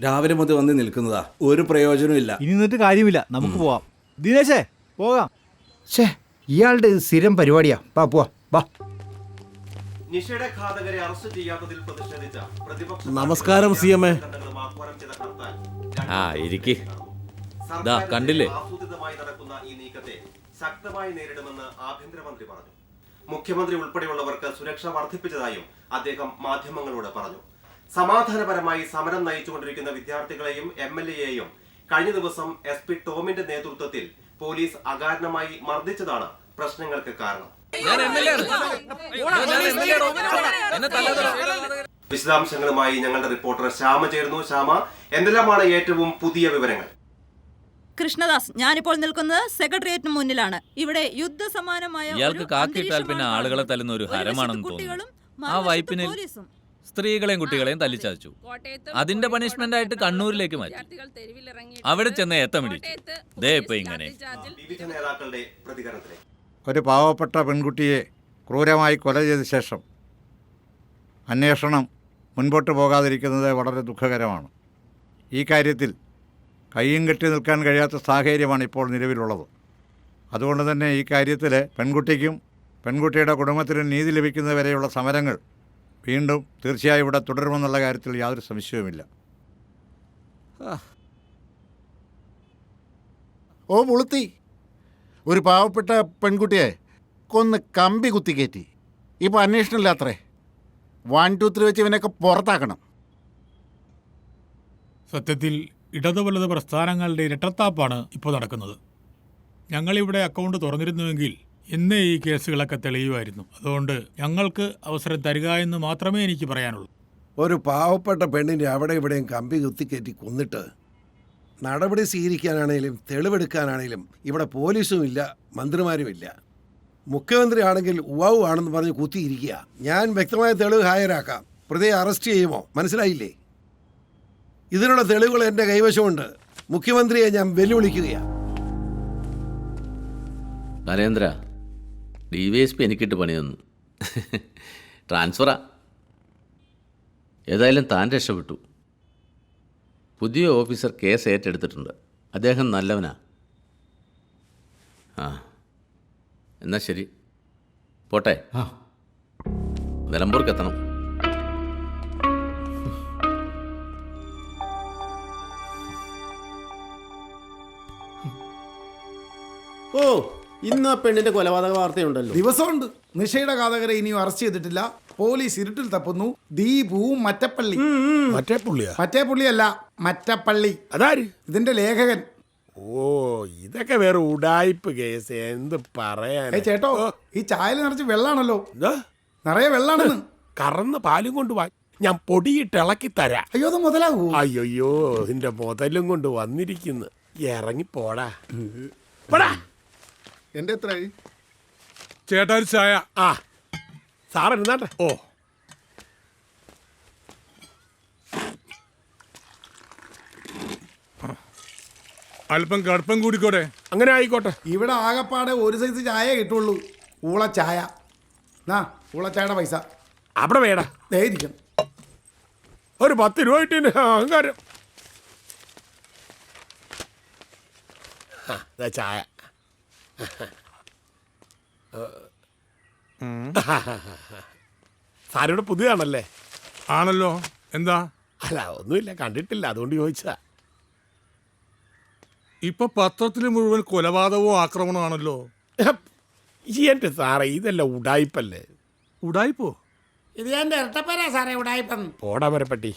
രാവിലെ മുതൽ വന്ന് നിൽക്കുന്നതാ, ഒരു പ്രയോജനവും ഇല്ല. ഇനി നിന്നിട്ട് കാര്യമില്ല, നമുക്ക് പോവാം. ദിനേശേ പോകാം. ഛേ, ഇയാളുടെ ഇത് സ്ഥിരം പരിപാടിയാ. പോവാ വാ. നിഷയുടെ ഘാതകരെ അറസ്റ്റ് ചെയ്യാത്തതിൽ പ്രതിഷേധിച്ച പ്രതിപക്ഷ നമസ്കാരം CMA. ആ ഇരിക്ക്. ദാ കണ്ടില്ലേ, ആസൂത്രിതമായി നടക്കുന്ന ഈ നീക്കത്തെ ശക്തമായി നേരിടുമെന്ന് ആഭ്യന്തരമന്ത്രി പറഞ്ഞു. മുഖ്യമന്ത്രി ഉൾപ്പെടെയുള്ളവർക്ക് സുരക്ഷ വർദ്ധിപ്പിച്ചതായും അദ്ദേഹം മാധ്യമങ്ങളോട് പറഞ്ഞു. സമാധാനപരമായി സമരം നയിച്ചുകൊണ്ടിരിക്കുന്ന വിദ്യാർത്ഥികളെയും MLA-യെയും കഴിഞ്ഞ ദിവസം SP ടോമിന്റെ നേതൃത്വത്തിൽ പോലീസ് അകാരണമായി മർദ്ദിച്ചതാണ് പ്രശ്നങ്ങൾക്ക് കാരണം. വിശദാംശങ്ങളുമായി ഞങ്ങളുടെ റിപ്പോർട്ടർ ശ്യാമ ചേരുന്നു. ശ്യാമ, എന്തെല്ലാമാണ് ഏറ്റവും പുതിയ വിവരങ്ങൾ? കൃഷ്ണദാസ്, ഞാനിപ്പോൾ നിൽക്കുന്നത് സെക്രട്ടേറിയറ്റിന് മുന്നിലാണ്. ഇവിടെ യുദ്ധസമാനമായ ഇയാൾക്ക് കാക്കിയിട്ടാൽ പിന്നെ ആളുകളെ തല്ലുന്ന ഒരു ഹരമാണെന്ന് തോന്നുന്നു. ആ വൈപ്പിനിൽ സ്ത്രീകളെയും കുട്ടികളെയും തല്ലിച്ചതച്ചു. അതിന്റെ പണിഷ്മെന്റ് ആയിട്ട് കണ്ണൂരിലേക്ക് മാറ്റി. അവിടെ ചെന്ന് ഏത്തമിടിച്ചു. ദേ ഇപ്പൊ ഇങ്ങനെ. വിവിധ നേതാക്കളുടെ പ്രതികരണത്തിലേക്ക്. ഒരു പാവപ്പെട്ട പെൺകുട്ടിയെ ക്രൂരമായി കൊല ചെയ്ത ശേഷം അന്വേഷണം മുൻപോട്ട് പോകാതിരിക്കുന്നത് വളരെ ദുഃഖകരമാണ്. ഈ കാര്യത്തിൽ കയ്യും കെട്ടി നിൽക്കാൻ കഴിയാത്ത സാഹചര്യമാണ് ഇപ്പോൾ നിലവിലുള്ളത്. അതുകൊണ്ട് തന്നെ ഈ കാര്യത്തിൽ പെൺകുട്ടിക്കും പെൺകുട്ടിയുടെ കുടുംബത്തിനും നീതി ലഭിക്കുന്നതുവരെയുള്ള സമരങ്ങൾ വീണ്ടും തീർച്ചയായും ഇവിടെ തുടരുമെന്നുള്ള കാര്യത്തിൽ യാതൊരു സംശയവുമില്ല. ഓ മുളുത്തി, ഒരു പാവപ്പെട്ട പെൺകുട്ടിയെ കൊന്ന് കമ്പി കുത്തിക്കയറ്റി. ഇപ്പോൾ അന്വേഷണമില്ലാത്രേ. 1, 2, 3 വെച്ച് ഇവനൊക്കെ പുറത്താക്കണം. സത്യത്തിൽ ഇടതു വലത് പ്രസ്ഥാനങ്ങളുടെ ഇരട്ടത്താപ്പാണ് ഇപ്പോൾ നടക്കുന്നത്. ഞങ്ങളിവിടെ അക്കൗണ്ട് തുറന്നിരുന്നുവെങ്കിൽ ഇന്നേ ഈ കേസുകളൊക്കെ തെളിയുമായിരുന്നു. അതുകൊണ്ട് ഞങ്ങൾക്ക് അവസരം തരിക എന്ന് മാത്രമേ എനിക്ക് പറയാനുള്ളൂ. ഒരു പാവപ്പെട്ട പെണ്ണിനെ അവിടെ ഇവിടെയും കമ്പി കുത്തിക്കയറ്റി കൊന്നിട്ട് നടപടി സ്വീകരിക്കാനാണേലും തെളിവെടുക്കാനാണേലും ഇവിടെ പോലീസും ഇല്ല, മന്ത്രിമാരുമില്ല. മുഖ്യമന്ത്രി ആണെങ്കിൽ ഉവാവു ആണെന്ന് പറഞ്ഞ് കുത്തിയിരിക്കുക. ഞാൻ വ്യക്തമായ തെളിവ് ഹാജരാക്കാം. പ്രതിയെ അറസ്റ്റ് ചെയ്യുമോ? മനസ്സിലായില്ലേ? ഇതിനുള്ള തെളിവുകൾ എൻ്റെ കൈവശമുണ്ട്. മുഖ്യമന്ത്രിയെ ഞാൻ വെല്ലുവിളിക്കുകയാണ്. നരേന്ദ്ര, DYSP എനിക്കിട്ട് പണി തന്നു. ട്രാൻസ്ഫറാ. ഏതായാലും താൻ രക്ഷപ്പെട്ടു. പുതിയ ഓഫീസർ കേസ് ഏറ്റെടുത്തിട്ടുണ്ട്. അദ്ദേഹം നല്ലവനാ. ആ എന്നാ ശരി, പോട്ടെ. നിലമ്പൂർക്ക് എത്തണം. ഓ, ഇന്ന് ആ പെണ്ണിന്റെ കൊലപാതക വാർത്തയുണ്ടല്ലോ. ദിവസമുണ്ട്. നിഷയുടെ ഘാതകരെ ഇനിയും അറസ്റ്റ് ചെയ്തിട്ടില്ല. പോലീസ് ഇരുട്ടിൽ തപ്പുന്നു. ദീപുവും മറ്റപ്പള്ളി. മറ്റേ പുള്ളിയല്ല, മറ്റപ്പള്ളി. അതാര്? ഇതിന്റെ ലേഖകൻ. ഓ, ഇതൊക്കെ വേറെ ഉടായിപ്പ് കേസ്. എന്ത് പറയാൻ ചേട്ടോ, ഈ ചായയിൽ നിറച്ച് വെള്ളാണല്ലോ. നിറയെ വെള്ളാണെന്ന്. കറന്ന് പാലും കൊണ്ട് വാ, ഞാൻ പൊടിയിട്ട് ഇളക്കി തരാം. അയ്യോ, അത് മുതലാകൂ. അയ്യോ, ഇതിന്റെ മുതലും കൊണ്ട് വന്നിരിക്കുന്നു. ഇറങ്ങിപ്പോടാ. എന്റെ എത്രയായി ചേട്ടാ ഒരു ചായ. ആ സാർ ഇരുന്നാട്ടെ. ഓ, അല്പം കടുപ്പം കൂടിക്കോട്ടെ. അങ്ങനെ ആയിക്കോട്ടെ. ഇവിടെ ആകപ്പാടെ ഒരു സൈസ് ചായ കിട്ടുള്ളൂ. ഊളച്ചായ. ഊളച്ചായയുടെ പൈസ അവിടെ വേടാ. ദയിരിക്കണം. ഒരു 10 രൂപ കിട്ടിയ അഹങ്കാരം. ചായ. സാറിവിടെ പുതിയതാണല്ലേ? ആണല്ലോ. എന്താ? അല്ല, ഒന്നുമില്ല, കണ്ടിട്ടില്ല, അതുകൊണ്ട് ചോദിച്ചതാ. ഇപ്പൊ പത്രത്തിൽ മുഴുവൻ കൊലപാതകവും ആക്രമണമാണല്ലോ. എന്റെ സാറേ, ഇതെല്ലാം ഉടായിപ്പല്ലേ. ഉടായിപ്പോ? ഇത് എന്റെ ഇരട്ടപ്പേരാ സാറേ, ഉടായിപ്പം. പോടാ വരപ്പട്ടി.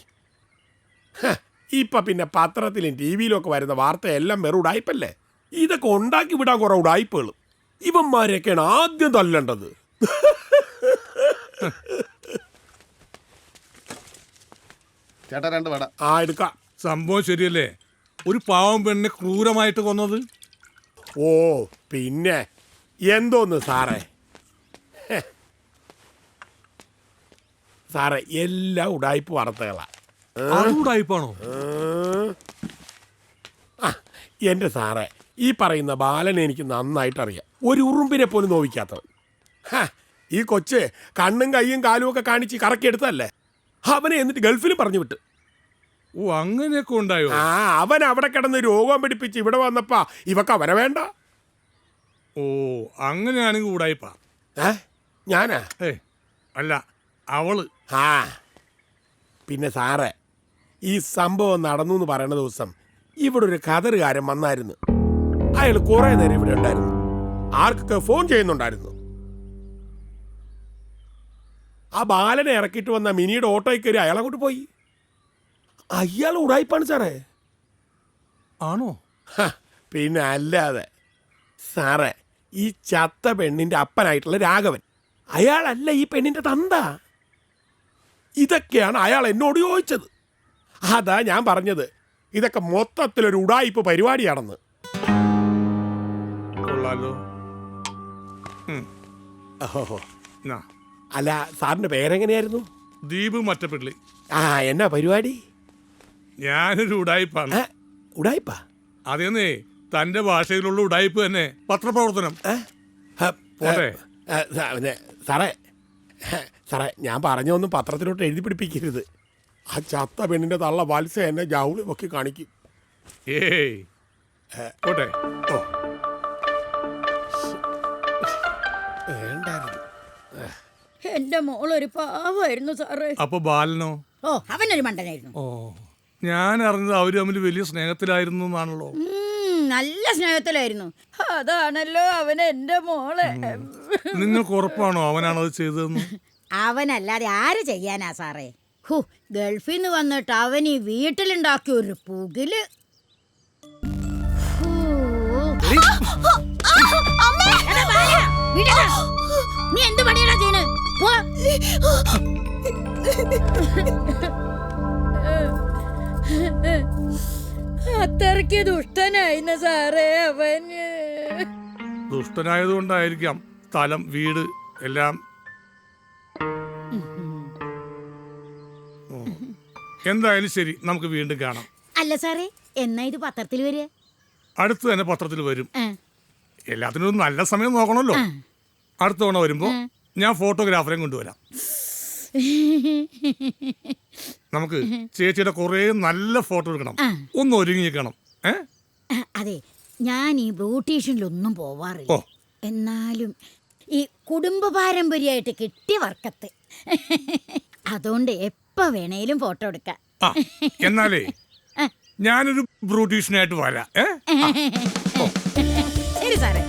ഇപ്പൊ പിന്നെ പത്രത്തിലും TV-യിലും ഒക്കെ വരുന്ന വാർത്തയെല്ലാം വെറും ഉടായിപ്പല്ലേ. ഇതൊക്കെ ഉണ്ടാക്കി വിടാൻ കുറെ ഉടായിപ്പുകൾ. ഇവന്മാരെയൊക്കെയാണ് ആദ്യം തല്ലേണ്ടത്. ചേട്ടാ 2 വട. ആ എടുക്കാം. സംഭവം ശരിയല്ലേ? ഒരു പാവം പെണ്ണിനെ ക്രൂരമായിട്ട് കൊന്നത്. ഓ പിന്നെ എന്തോന്ന് സാറേ. സാറേ, എല്ലാം ഉടായിപ്പ് വാർത്തകളാ. ഉടായിപ്പാണോ? എൻ്റെ സാറേ, ഈ പറയുന്ന ബാലനെ എനിക്ക് നന്നായിട്ട് അറിയാം. ഒരു ഉറുമ്പിനെ പോലും നോവിക്കാത്തവൻ. ഈ കൊച്ച് കണ്ണും കൈയും കാലും ഒക്കെ കാണിച്ച് കറക്കിയെടുത്തല്ലേ. അവനെ എന്നിട്ട് ഗൾഫിലും പറഞ്ഞു വിട്ട്. ഓ അങ്ങനെയൊക്കെ ഉണ്ടായോ? ആ അവൻ അവിടെ കിടന്ന് രോഗം പിടിപ്പിച്ച് ഇവിടെ വന്നപ്പാ ഇവക്ക് അവനെ വേണ്ട. ഓ അങ്ങനെയാണെങ്കിൽ കൂടായിപ്പാ. ഞാനാ? അല്ല അവള്. ആ പിന്നെ സാറേ, ഈ സംഭവം നടന്നു എന്ന് പറയുന്ന ദിവസം ഇവിടെ ഒരു കതറുകാരൻ വന്നായിരുന്നു. അയാൾ കുറെ നേരം ഇവിടെ ഉണ്ടായിരുന്നു. ആർക്കൊക്കെ ഫോൺ ചെയ്യുന്നുണ്ടായിരുന്നു. ആ ബാലനെ ഇറക്കിയിട്ട് വന്ന മിനിയുടെ ഓട്ടോയിൽ കയറി അയാൾ അങ്ങോട്ട് പോയി. അയാൾ ഉടായിപ്പാണ് സാറേ. ആണോ? പിന്നെ അല്ലാതെ സാറേ, ഈ ചത്ത പെണ്ണിന്റെ അപ്പനായിട്ടുള്ള രാഘവൻ അയാളല്ല ഈ പെണ്ണിന്റെ തന്ത. ഇതൊക്കെയാണ് അയാൾ എന്നോട് ചോദിച്ചത്. അതാ ഞാൻ പറഞ്ഞത് ഇതൊക്കെ മൊത്തത്തിലൊരു ഉടായിപ്പ് പരിപാടിയാണെന്ന്. കൊള്ളാലോ. ഓഹോ. അല്ല സാറിന്റെ പേരെങ്ങനെയായിരുന്നു? ദീപ് മറ്റപ്പള്ളി. ആ എന്നാ പരിപാടി? ഞാനൊരു ഉടായിപ്പാണ്. ഉടായിപ്പാ? അതേന്നേ, തന്റെ ഭാഷയിലുള്ള ഉടായിപ്പ് തന്നെ പത്രപ്രവർത്തനം. സാറേ സാറേ, ഞാൻ പറഞ്ഞൊന്നും പത്രത്തിലോട്ട് എഴുതി പിടിപ്പിക്കരുത്. ആ ചത്ത പെണ്ണിന്റെ തള്ള വാത്സ എന്നെ ജൗളി പൊക്കി കാണിക്കും. ഏയ് പോട്ടെ. ഓ വേണ്ടായിരുന്നു. എന്റെ മോളൊരു പാവമായിരുന്നു സാറേ. അപ്പൊ ബാലനോ? ഓ അവനൊരു മണ്ടനായിരുന്നു. ഓ ഞാൻ അറിഞ്ഞത് അവര് തമ്മിൽ വലിയ സ്നേഹത്തിലായിരുന്നു എന്നാണല്ലോ. നല്ല സ്നേഹത്തിലായിരുന്നു. അതാണല്ലോ അവൻ എന്റെ മോളെ. നിങ്ങൾക്ക് ഉറപ്പാണോ അവനാണത് ചെയ്തതെന്ന്? അവനല്ലാതെ ആര് ചെയ്യാനാ സാറേ? ഹു, ഗൾഫിൽ നിന്ന് വന്നിട്ട് അവൻ ഈ വീട്ടിലുണ്ടാക്കിയ ഒരു പുകില്. നീ എന്ത് പണിയാ ചെയ്യണേ? അത്രയ്ക്ക് ദുഷ്ടനായിരുന്നു സാറേ അവന്. ദുഷ്ടനായതുകൊണ്ടായിരിക്കാം സ്ഥലം വീട് എല്ലാം. എന്തായാലും ശരി, നമുക്ക് വീണ്ടും കാണാം. അല്ല സാറേ, എന്നാ ഇത് പത്രത്തിൽ വരിക? അടുത്ത് തന്നെ പത്രത്തിൽ വരും. എല്ലാത്തിനും ഒരു നല്ല സമയം നോക്കണമല്ലോ. അടുത്ത തവണ വരുമ്പോ ഞാൻ ഫോട്ടോഗ്രാഫറെയും കൊണ്ടുവരാം. നമുക്ക് ചേച്ചിയുടെ കുറേ നല്ല ഫോട്ടോ എടുക്കണം. ഒന്ന് ഒരുങ്ങിക്കണം. അതെ, ഞാൻ ഈ ബ്യൂട്ടീഷ്യനിലൊന്നും പോവാറില്ല. എന്നാലും ഈ കുടുംബ പാരമ്പര്യമായിട്ട് കിട്ടിയ വർക്കത്ത് അതുകൊണ്ട് എപ്പോ വേണേലും ഫോട്ടോ എടുക്കാം. എന്നാലേ ഞാനൊരു ബ്യൂട്ടീഷ്യനായിട്ട് വരാം. ശരി സാറേ.